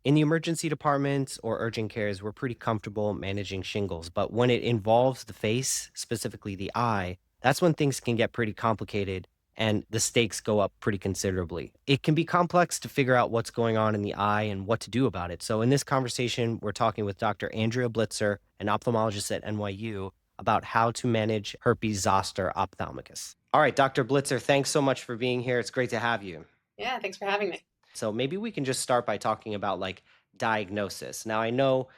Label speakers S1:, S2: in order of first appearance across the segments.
S1: In the emergency departments or urgent cares, we're pretty comfortable managing shingles. But when it involves the face, specifically the eye, that's when things can get pretty complicated and the stakes go up pretty considerably. It can be complex to figure out what's going on in the eye and what to do about it. So, in this conversation, we're talking with Dr. Andrea Blitzer, an ophthalmologist at NYU, about how to manage herpes zoster ophthalmicus. All right, Dr. Blitzer, thanks so much for being here. It's great to have you.
S2: Yeah, thanks for having me.
S1: So maybe we can just start by talking about like diagnosis. Now I know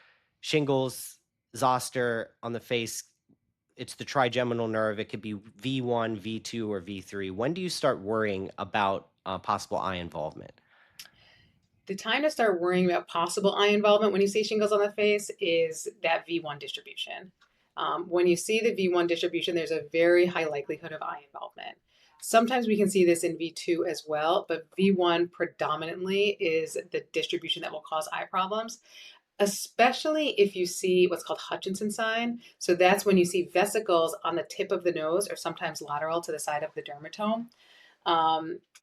S1: shingles, zoster on the face, it's the trigeminal nerve. It could be V1, V2, or V3. When do you start worrying about possible eye involvement?
S2: The time to start worrying about possible eye involvement when you see shingles on the face is that V1 distribution. When you see the V1 distribution, there's a very high likelihood of eye involvement. Sometimes we can see this in V2 as well, but V1 predominantly is the distribution that will cause eye problems, especially if you see what's called Hutchinson sign. So that's when you see vesicles on the tip of the nose or sometimes lateral to the side of the dermatome.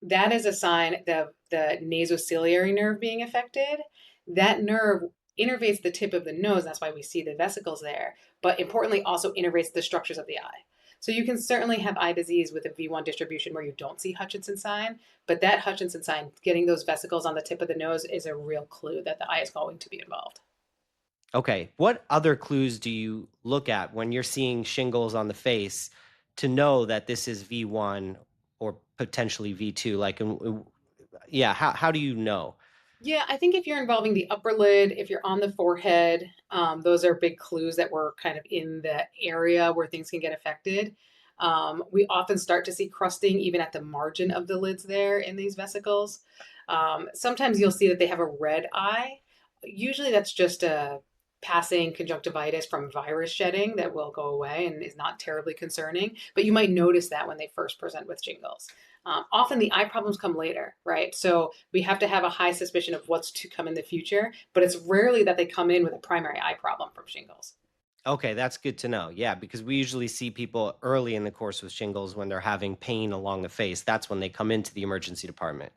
S2: That is a sign of the nasociliary nerve being affected. That nerve innervates the tip of the nose. That's why we see the vesicles there, but importantly also innervates the structures of the eye. So you can certainly have eye disease with a V1 distribution where you don't see Hutchinson sign, but that Hutchinson sign, getting those vesicles on the tip of the nose, is a real clue that the eye is going to be involved.
S1: Okay. What other clues do you look at when you're seeing shingles on the face to know that this is V1 or potentially V2? Like, yeah, how do you know?
S2: Yeah, I think if you're involving the upper lid, if you're on the forehead, those are big clues that we're kind of in the area where things can get affected. We often start to see crusting even at the margin of the lids there in these vesicles. Sometimes you'll see that they have a red eye. Usually that's just a passing conjunctivitis from virus shedding that will go away and is not terribly concerning, but you might notice that when they first present with shingles. Often the eye problems come later, right? So we have to have a high suspicion of what's to come in the future, but it's rarely that they come in with a primary eye problem from shingles.
S1: Okay, that's good to know. Yeah, because we usually see people early in the course with shingles when they're having pain along the face. That's when they come into the emergency department.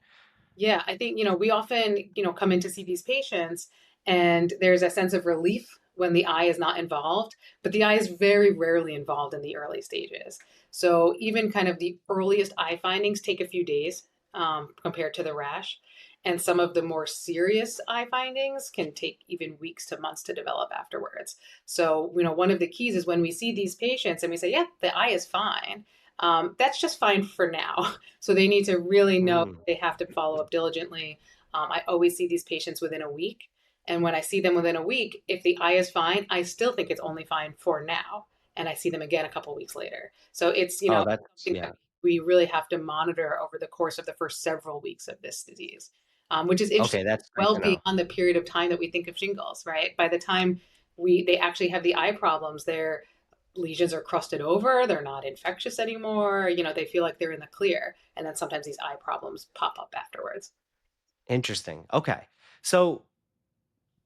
S2: Yeah, I think, we often, come in to see these patients and there's a sense of relief when the eye is not involved, but the eye is very rarely involved in the early stages. So even kind of the earliest eye findings take a few days compared to the rash. And some of the more serious eye findings can take even weeks to months to develop afterwards. So, one of the keys is when we see these patients and we say, yeah, the eye is fine. That's just fine for now. So they need to really know
S1: Mm.
S2: they have to follow up diligently. I always see these patients within a week. And when I see them within a week, if the eye is fine, I still think it's only fine for now. And I see them again a couple weeks later. So it's,
S1: Oh, that's
S2: something that
S1: yeah.
S2: we really have to monitor over the course of the first several weeks of this disease, which is interesting,
S1: Okay, that's great
S2: well
S1: to know.
S2: beyond the period of time that we think of shingles, right? By the time they actually have the eye problems, their lesions are crusted over, they're not infectious anymore, they feel like they're in the clear. And then sometimes these eye problems pop up afterwards.
S1: Interesting. Okay. So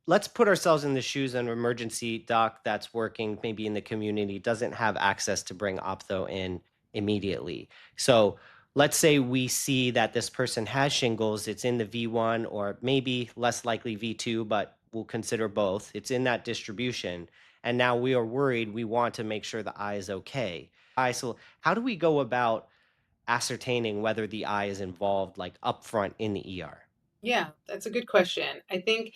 S1: let's put ourselves in the shoes of an emergency doc that's working maybe in the community, doesn't have access to bring optho in immediately. So let's say we see that this person has shingles, it's in the V1 or maybe less likely V2, but we'll consider both. It's in that distribution. And now we are worried, we want to make sure the eye is okay. So how do we go about ascertaining whether the eye is involved like upfront in the ER?
S2: Yeah, that's a good question. I think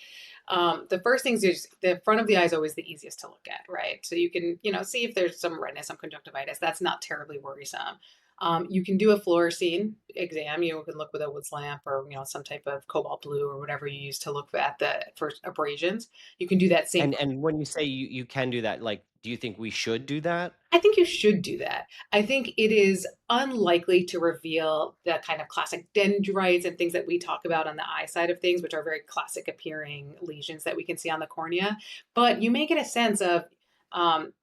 S2: the first things is the front of the eye is always the easiest to look at, right? So you can, see if there's some redness, some conjunctivitis. That's not terribly worrisome. You can do a fluorescein exam. You can look with a Woods lamp or some type of cobalt blue or whatever you use to look at the for abrasions. You can do that same.
S1: And when you say you can do that, like, do you think we should do that?
S2: I think you should do that. I think it is unlikely to reveal the kind of classic dendrites and things that we talk about on the eye side of things, which are very classic appearing lesions that we can see on the cornea. But you may get a sense of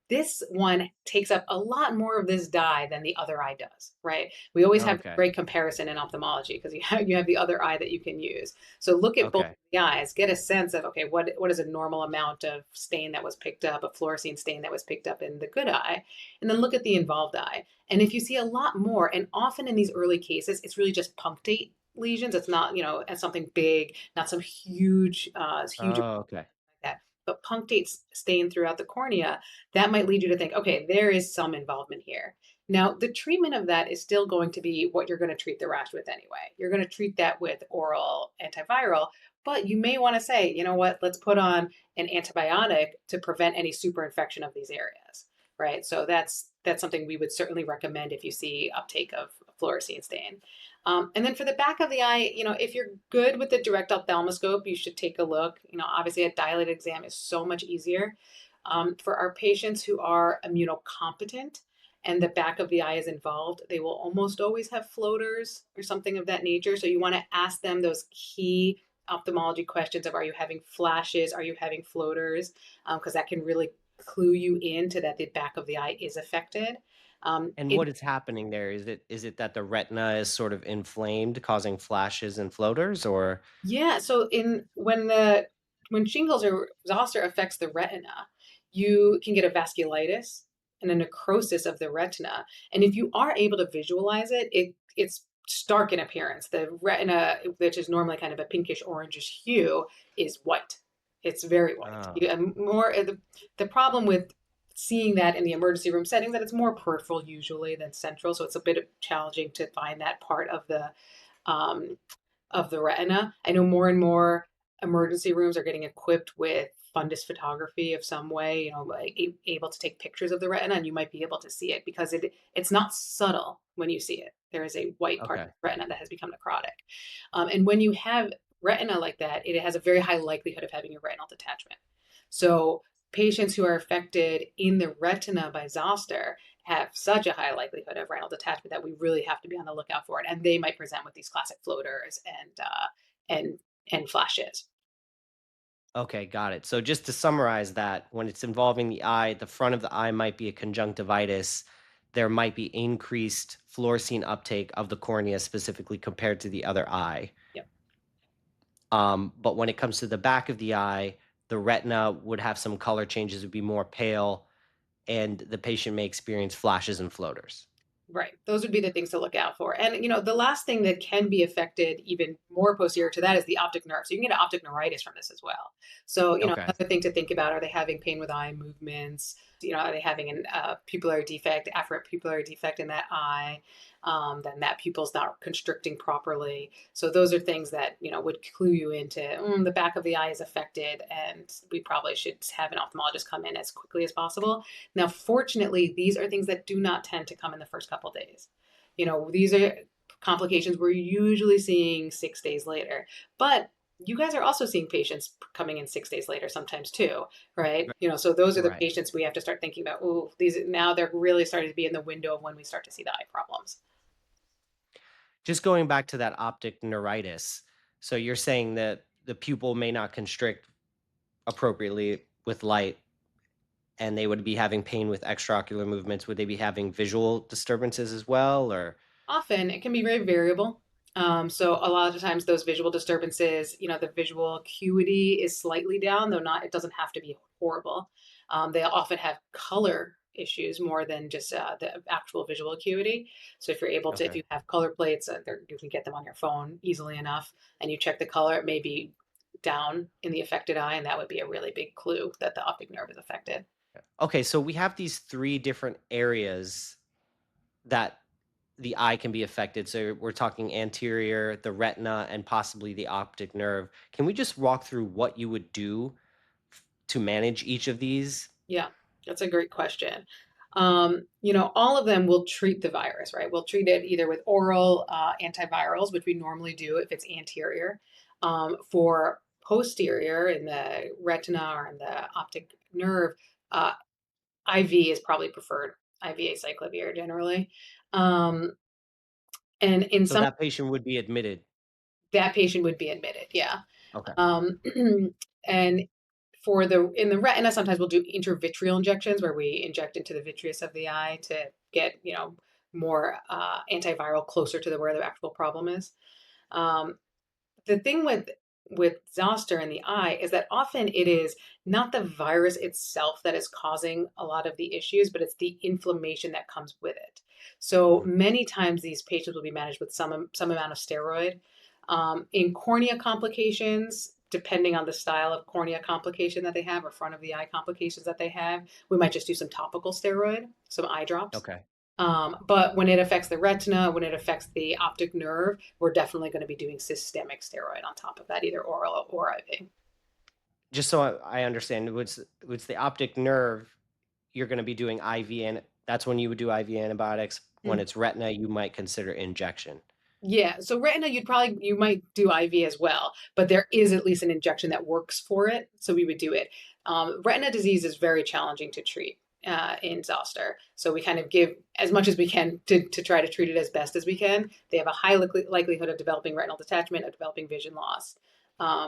S2: this one takes up a lot more of this dye than the other eye does, right? We always have
S1: Okay,
S2: great comparison in ophthalmology because you have the other eye that you can use. So look at both
S1: okay.
S2: the eyes, get a sense of, okay, what is a normal amount of stain that was picked up, a fluorescein stain that was picked up in the good eye, and then look at the involved eye. And if you see a lot more, and often in these early cases, it's really just punctate lesions. It's not, as something big, not some huge
S1: Oh, okay.
S2: that. But punctate stain throughout the cornea, that might lead you to think, okay, there is some involvement here. Now, the treatment of that is still going to be what you're going to treat the rash with anyway. You're going to treat that with oral antiviral, but you may want to say, you know what, let's put on an antibiotic to prevent any superinfection of these areas, right? So that's something we would certainly recommend if you see uptake of fluorescein stain. And then for the back of the eye, if you're good with the direct ophthalmoscope, you should take a look. Obviously a dilated exam is so much easier. For our patients who are immunocompetent and the back of the eye is involved, they will almost always have floaters or something of that nature. So you want to ask them those key ophthalmology questions of, are you having flashes? Are you having floaters? Because that can really clue you into that the back of the eye is affected.
S1: And
S2: It
S1: what is happening there? Is it that the retina is sort of inflamed, causing flashes and floaters, or
S2: Yeah, so in when shingles or zoster affects the retina, you can get a vasculitis and a necrosis of the retina. And if you are able to visualize it, it's stark in appearance. The retina, which is normally kind of a pinkish orangish hue, is white. It's very white.
S1: oh,
S2: You, and more the problem with seeing that in the emergency room setting that it's more peripheral usually than central, so it's a bit challenging to find that part um, of the retina. I know more and more emergency rooms are getting equipped with fundus photography of some way, like able to take pictures of the retina, and you might be able to see it because it's not subtle when you see it. There is a white part of
S1: okay.
S2: the retina that has become necrotic. And when you have retina like that, it has a very high likelihood of having a retinal detachment. So patients who are affected in the retina by zoster have such a high likelihood of retinal detachment that we really have to be on the lookout for it. And they might present with these classic floaters and and flashes.
S1: Okay, got it. So just to summarize that, when it's involving the eye, the front of the eye might be a conjunctivitis. There might be increased fluorescein uptake of the cornea specifically compared to the other eye.
S2: Yep.
S1: But when it comes to the back of the eye, the retina would have some color changes, would be more pale, and the patient may experience flashes and floaters.
S2: Right. Those would be the things to look out for. And the last thing that can be affected even more posterior to that is the optic nerve. So you can get optic neuritis from this as well. So,
S1: Okay.
S2: another thing to think about, are they having pain with eye movements? Are they having an pupillary defect, afferent pupillary defect in that eye? Then that pupil's not constricting properly. So those are things that, would clue you into the back of the eye is affected, and we probably should have an ophthalmologist come in as quickly as possible. Now, fortunately, these are things that do not tend to come in the first couple of days. These are complications we're usually seeing 6 days later. But you guys are also seeing patients coming in 6 days later sometimes too, right?
S1: Right.
S2: So those are the
S1: Right.
S2: patients we have to start thinking about. Ooh, these now they're really starting to be in the window of when we start to see the eye problems.
S1: Just going back to that optic neuritis. So you're saying that the pupil may not constrict appropriately with light, and they would be having pain with extraocular movements. Would they be having visual disturbances as well, or
S2: Often it can be very variable. So a lot of the times those visual disturbances, the visual acuity is slightly down, though not, it doesn't have to be horrible. They often have color issues more than just the actual visual acuity. So if you're able to, if
S1: okay?
S2: you have color plates, you can get them on your phone easily enough, and you check the color, it may be down in the affected eye, and that would be a really big clue that the optic nerve is affected.
S1: Okay, so we have these three different areas that the eye can be affected. So we're talking anterior, the retina, and possibly the optic nerve. Can we just walk through what you would do to manage each of these?
S2: Yeah, that's a great question. All of them will treat the virus, right? We'll treat it either with oral antivirals, which we normally do if it's anterior. For posterior in the retina or in the optic nerve, uh, IV is probably preferred. IV acyclovir generally. Um, and in
S1: So
S2: some,
S1: that patient would be admitted.
S2: that patient would be admitted. Yeah.
S1: Okay.
S2: Um, and for the in the retina, sometimes we'll do intravitreal injections where we inject into the vitreous of the eye to get more antiviral closer to where the actual problem is. Um, the thing with zoster in the eye is that often it is not the virus itself that is causing a lot of the issues, but it's the inflammation that comes with it. So
S1: Mhm.
S2: many times these patients will be managed with some amount of steroid. In cornea complications, depending on the style of cornea complication that they have or front of the eye complications that they have, we might just do some topical steroid, some eye drops.
S1: Okay.
S2: But when it affects the retina, when it affects the optic nerve, we're definitely going to be doing systemic steroid on top of that, either oral or IV.
S1: Just so I understand, what's the optic nerve, you're gonna be doing IV, and that's when you would do IV antibiotics. When it's retina, you might consider injection.
S2: Yeah, so retina, you might do IV as well, but there is at least an injection that works for it, so we would do it. Retina disease is very challenging to treat in zoster, so we kind of give as much as we can to try to treat it as best as we can. They have a high likelihood of developing retinal detachment, of developing vision loss,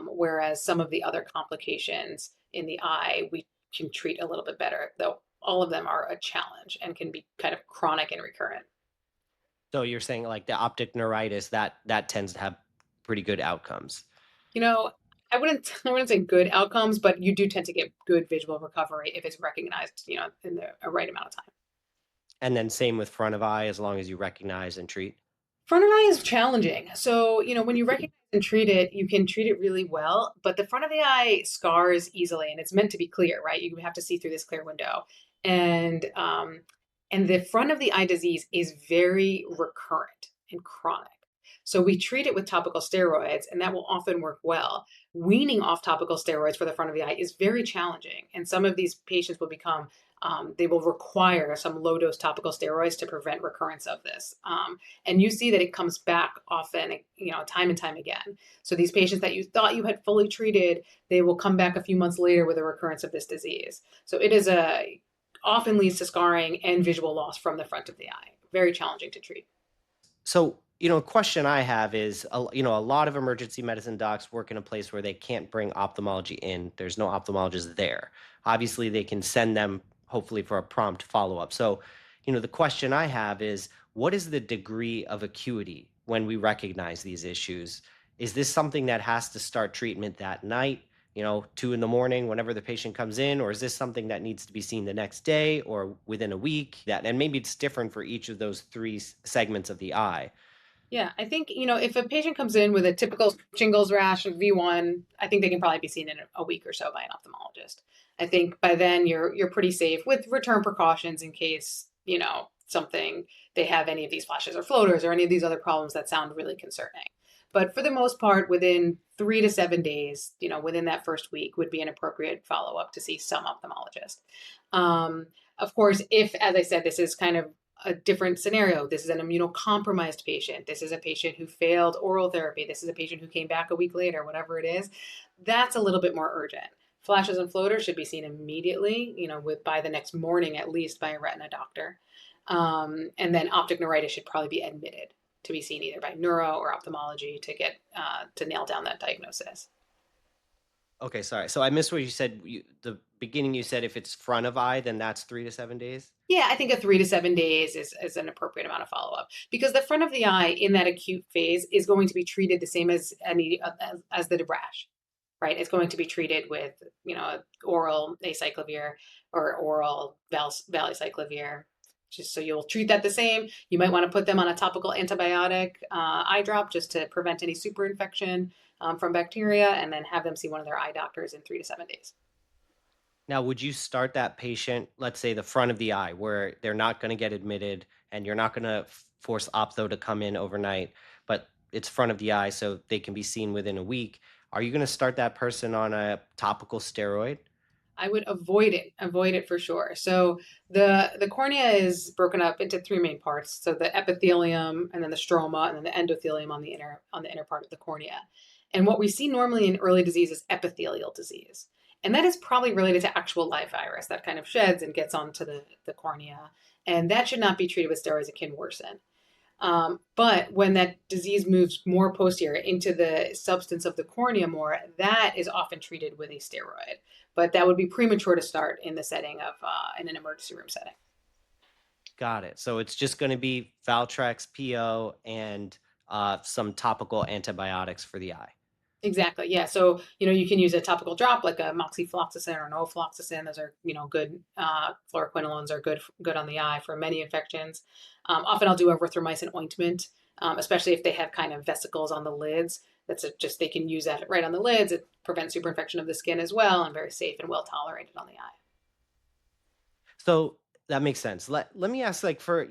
S2: whereas some of the other complications in the eye we can treat a little bit better, though all of them are a challenge and can be kind of chronic and recurrent.
S1: So you're saying, like, the optic neuritis, that tends to have pretty good outcomes,
S2: You know, I wouldn't say good outcomes, but you do tend to get good visual recovery if it's recognized, in the a right amount of time.
S1: and then same with front of eye as long as you recognize and treat?
S2: Front of the eye is challenging. So, when you recognize and treat it, you can treat it really well, but the front of the eye scars easily, and it's meant to be clear, right? You have to see through this clear window. And the front of the eye disease is very recurrent and chronic. So we treat it with topical steroids, and that will often work well. Weaning off topical steroids for the front of the eye is very challenging, and some of these patients will they will require some low dose topical steroids to prevent recurrence of this. And you see that it comes back often, time and time again. So these patients that you thought you had fully treated, they will come back a few months later with a recurrence of this disease. So it is often leads to scarring and visual loss from the front of the eye. Very challenging to treat.
S1: So, a question I have is, a lot of emergency medicine docs work in a place where they can't bring ophthalmology in. There's no ophthalmologist there. Obviously, they can send them hopefully for a prompt follow-up. So, the question I have is, what is the degree of acuity when we recognize these issues? Is this something that has to start treatment that night, 2 in the morning, whenever the patient comes in, or is this something that needs to be seen the next day or within a week? And maybe it's different for each of those three segments of the eye.
S2: Yeah, I think, if a patient comes in with a typical shingles rash of V1, I think they can probably be seen in a week or so by an ophthalmologist. I think by then you're pretty safe with return precautions in case, something they have any of these flashes or floaters or any of these other problems that sound really concerning. But for the most part, within 3 to 7 days, within that first week would be an appropriate follow-up to see some ophthalmologist. Of course, if, as I said, this is kind of a different scenario. This is an immunocompromised patient. This is a patient who failed oral therapy. This is a patient who came back a week later, whatever it is. That's a little bit more urgent. Flashes and floaters should be seen immediately, by the next morning at least by a retina doctor. And then optic neuritis should probably be admitted to be seen either by neuro or ophthalmology to get to nail down that diagnosis.
S1: Okay, sorry. So I missed what you said. The beginning, you said if it's front of eye, then that's 3 to 7 days.
S2: Yeah, I think a 3 to 7 days is an appropriate amount of follow up because the front of the eye in that acute phase is going to be treated the same as as the rash, right? It's going to be treated with oral acyclovir or oral valacyclovir. Just so you'll treat that the same. You might want to put them on a topical antibiotic eye drop just to prevent any super infection from bacteria, and then have them see one of their eye doctors in 3 to 7 days.
S1: Now, would you start that patient, let's say the front of the eye, where they're not going to get admitted and you're not going to force optho to come in overnight, but it's front of the eye so they can be seen within a week? Are you going to start that person on a topical steroid?
S2: I would avoid it for sure. So the cornea is broken up into three main parts. So the epithelium, and then the stroma, and then the endothelium on the inner part of the cornea. And what we see normally in early disease is epithelial disease. And that is probably related to actual live virus that kind of sheds and gets onto the cornea. And that should not be treated with steroids. It can worsen. But when that disease moves more posterior into the substance of the cornea more, that is often treated with a steroid. But that would be premature to start in the setting of in an emergency room setting.
S1: Got it. So it's just going to be Valtrex, PO, and some topical antibiotics for the eye.
S2: Exactly. Yeah. So, you can use a topical drop like a moxifloxacin or an ofloxacin. Those are, good. Fluoroquinolones are good on the eye for many infections. Often I'll do erythromycin ointment especially if they have kind of vesicles on the lids. Just they can use that right on the lids. It prevents superinfection of the skin as well, and very safe and well tolerated on the eye.
S1: So that makes sense. Let me ask, like, for,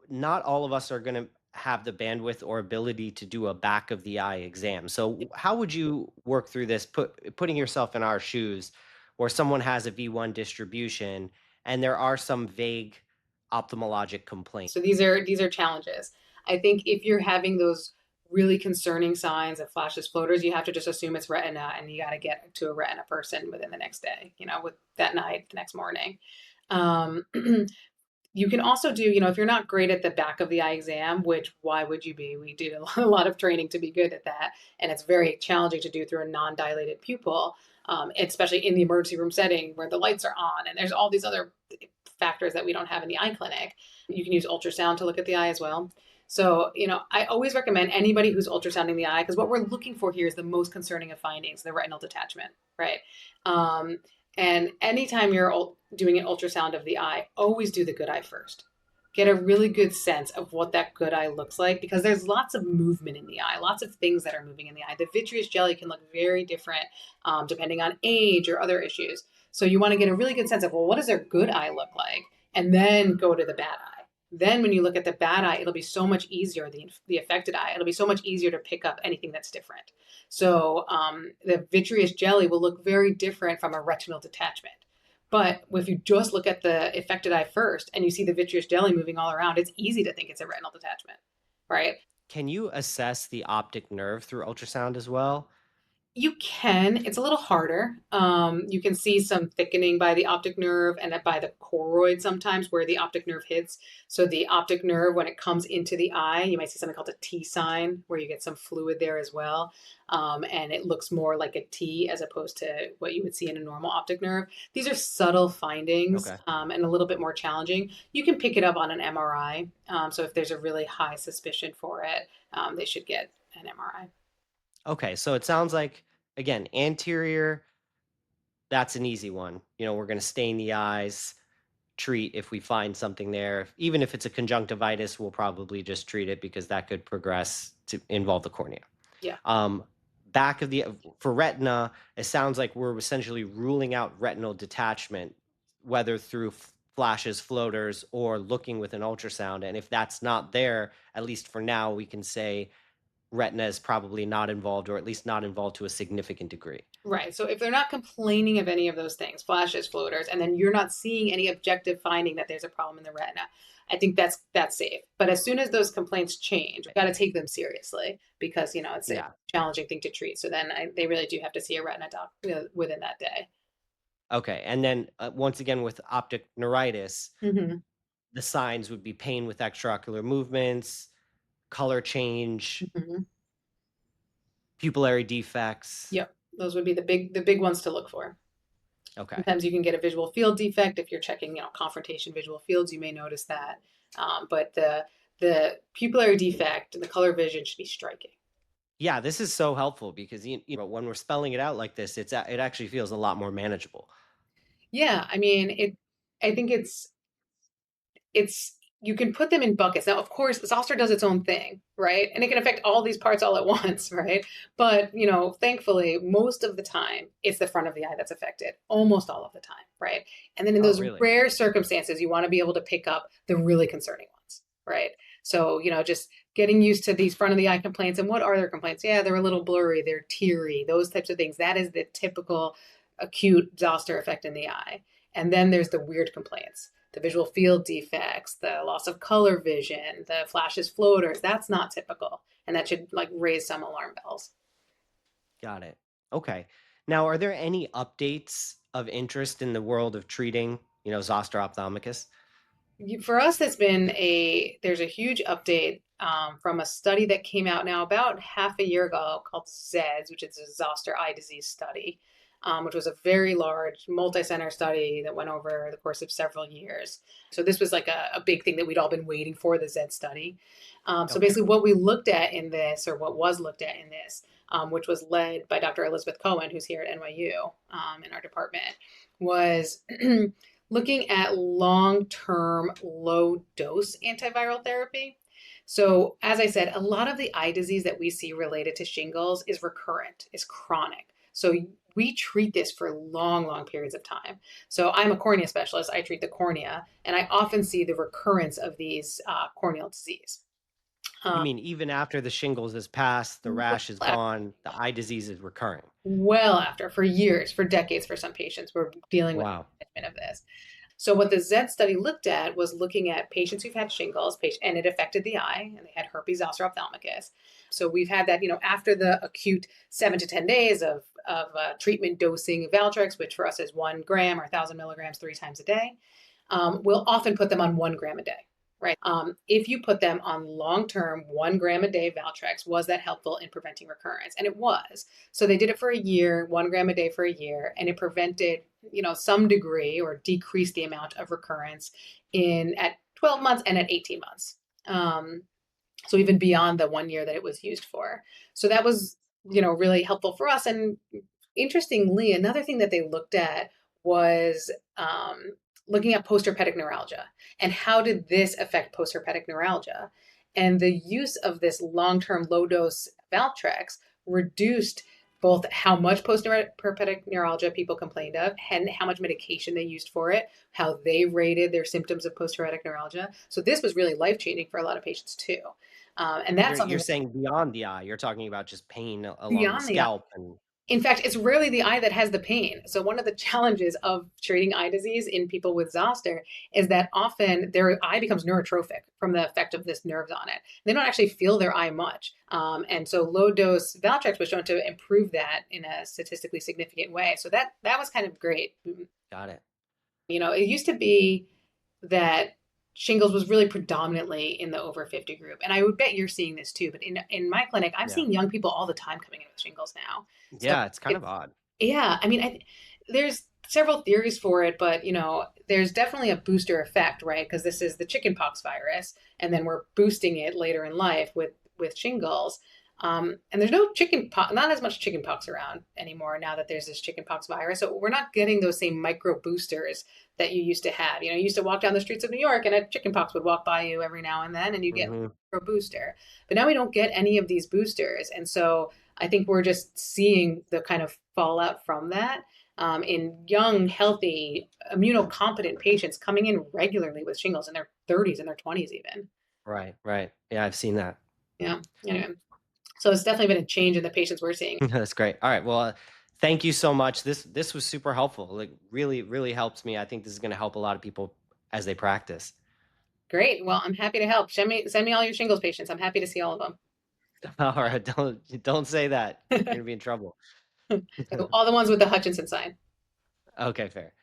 S1: not all of us are going to have the bandwidth or ability to do a back of the eye exam. So how would you work through this, putting yourself in our shoes, where someone has a V1 distribution and there are some vague ophthalmologic complaints?
S2: So these are challenges. I think if you're having those really concerning signs of flashes, floaters, you have to just assume it's retina, and you got to get to a retina person within the next day. With that night, the next morning. Um, you can also do, if you're not great at the back of the eye exam, which why would you be? We do a lot of training to be good at that, and it's very challenging to do through a non-dilated pupil, especially in the emergency room setting where the lights are on, and there's all these other factors that we don't have in the eye clinic. You can use ultrasound to look at the eye as well. So, I always recommend anybody who's ultrasounding the eye, because what we're looking for here is the most concerning of findings, the retinal detachment, right? Um, and anytime you're doing an ultrasound of the eye, always do the good eye first. Get a really good sense of what that good eye looks like, because there's lots of movement in the eye, lots of things that are moving in the eye. The vitreous jelly can look very different depending on age or other issues. So you want to get a really good sense of, well, what does their good eye look like? And then go to the bad eye. Then when you look at the bad eye, it'll be so much easier, the affected eye, it'll be so much easier to pick up anything that's different. So the vitreous jelly will look very different from a retinal detachment. But if you just look at the affected eye first and you see the vitreous jelly moving all around, it's easy to think it's a retinal detachment, right?
S1: Can you assess the optic nerve through ultrasound as well?
S2: You can. It's a little harder. You can see some thickening by the optic nerve and by the choroid sometimes where the optic nerve hits. So the optic nerve, when it comes into the eye, you might see something called a T sign where you get some fluid there as well. And it looks more like a T as opposed to what you would see in a normal optic nerve. These are subtle findings
S1: Okay.
S2: and a little bit more challenging. You can pick it up on an MRI. So if there's a really high suspicion for it, they should get an MRI.
S1: Okay. So it sounds like, again, anterior, that's an easy one. We're going to stain the eyes, treat if we find something there. Even if it's a conjunctivitis, we'll probably just treat it because that could progress to involve the cornea.
S2: Yeah.
S1: Um, back of the For retina, it sounds like we're essentially ruling out retinal detachment, whether through flashes, floaters, or looking with an ultrasound. And if that's not there, at least for now, we can say retina is probably not involved, or at least not involved to a significant degree.
S2: Right. So if they're not complaining of any of those things, flashes, floaters, and then you're not seeing any objective finding that there's a problem in the retina, I think that's safe. But as soon as those complaints change, you got to take them seriously, because it's a
S1: Yeah.
S2: challenging thing to treat. So then they really do have to see a retina doc within that day.
S1: Okay. And then once again, with optic neuritis,
S2: Mm-hmm.
S1: the signs would be pain with extraocular movements, color change,
S2: Mm-hmm.
S1: pupillary defects.
S2: Yep. Those would be the big ones to look for.
S1: Okay.
S2: Sometimes you can get a visual field defect if you're checking, confrontation visual fields. You may notice that, but the pupillary defect and the color vision should be striking.
S1: Yeah, this is so helpful because when we're spelling it out like this, it actually feels a lot more manageable.
S2: Yeah, I mean I think it's you can put them in buckets. Now, of course, Zoster does its own thing, right? And it can affect all these parts all at once, right? But, thankfully, most of the time, it's the front of the eye that's affected, almost all of the time, right? And then in
S1: Oh,
S2: those
S1: really?
S2: rare circumstances, you want to be able to pick up the really concerning ones, right? So, just getting used to these front of the eye complaints. And what are their complaints? Yeah, they're a little blurry, they're teary, those types of things. That is the typical acute Zoster effect in the eye. And then there's the weird complaints, the visual field defects, the loss of color vision, the flashes, floaters. That's not typical. And that should raise some alarm bells.
S1: Got it. Okay. Now, are there any updates of interest in the world of treating, zoster ophthalmicus?
S2: For us, there's a huge update from a study that came out now about half a year ago called ZEDS, which is a zoster eye disease study, which was a very large multi-center study that went over the course of several years. So this was like a big thing that we'd all been waiting for, the ZED study. So
S1: Okay.
S2: basically what we looked at in this, or what was looked at in this, which was led by Dr. Elizabeth Cohen, who's here at NYU in our department, was looking at long-term low-dose antiviral therapy. So, as I said, a lot of the eye disease that we see related to shingles is recurrent, is chronic. So, we treat this for long, long periods of time. So, I'm a cornea specialist. I treat the cornea, and I often see the recurrence of these corneal disease.
S1: You
S2: Um,
S1: mean even after the shingles is passed, the rash is gone, the eye disease is recurring?
S2: well after, for years, for decades, for some patients, we're dealing with
S1: Wow.
S2: management of this. So what the Z study looked at was looking at patients who've had shingles, and it affected the eye, and they had herpes zoster ophthalmicus. So we've had that, after the acute 7 to 10 days of treatment dosing of Valtrex, which for us is 1 gram or 1,000 milligrams 3 times a day. We'll often put them on 1 gram a day, right? If you put them on long-term 1 gram a day Valtrex, was that helpful in preventing recurrence? And it was. So they did it for a year, 1 gram a day for a year, and it prevented, some degree or decreased the amount of recurrence at 12 months and at 18 months. So even beyond the 1 year that it was used for. So that was, really helpful for us. And interestingly, another thing that they looked at was looking at postherpetic neuralgia and how did this affect postherpetic neuralgia. And the use of this long-term low-dose Valtrex reduced both how much postherpetic neuralgia people complained of and how much medication they used for it, how they rated their symptoms of postherpetic neuralgia. So this was really life-changing for a lot of patients too. And that's
S1: You're
S2: something
S1: saying beyond the eye, you're talking about just pain along the
S2: beyond the eye.
S1: scalp and
S2: In fact, it's rarely the eye that has the pain. So one of the challenges of treating eye disease in people with zoster is that often their eye becomes neurotrophic from the effect of this nerves on it. They don't actually feel their eye much. And so low dose Valtrex was shown to improve that in a statistically significant way. So that was kind of great.
S1: got it.
S2: It used to be that shingles was really predominantly in the over 50 group. And I would bet you're seeing this too. But in my clinic, I'm
S1: Yeah.
S2: seeing young people all the time coming in with shingles now. So
S1: Yeah, it's kind of
S2: it's,
S1: odd.
S2: yeah, I mean, there's several theories for it, but there's definitely a booster effect, right? Because this is the chickenpox virus, and then we're boosting it later in life with shingles. And there's no chickenpox, not as much chickenpox around anymore now that there's this chickenpox virus. So we're not getting those same micro boosters that you used to have. You used to walk down the streets of New York and a chickenpox would walk by you every now and then and you get
S1: Mhm.
S2: a booster. But now we don't get any of these boosters. And so I think we're just seeing the kind of fallout from that in young, healthy, immunocompetent patients coming in regularly with shingles in their 30s and their 20s even.
S1: Right, right. Yeah, I've seen that.
S2: Yeah. Anyway, so it's definitely been a change in the patients we're seeing.
S1: That's great. All right. Well, thank you so much. This was super helpful. Like really, really helps me. I think this is going to help a lot of people as they practice.
S2: Great. Well, I'm happy to help. Send me all your shingles patients. I'm happy to see all of
S1: All right. Don't say that. You're
S2: them.
S1: gonna be in trouble.
S2: All the ones with the Hutchinson sign.
S1: Okay, fair.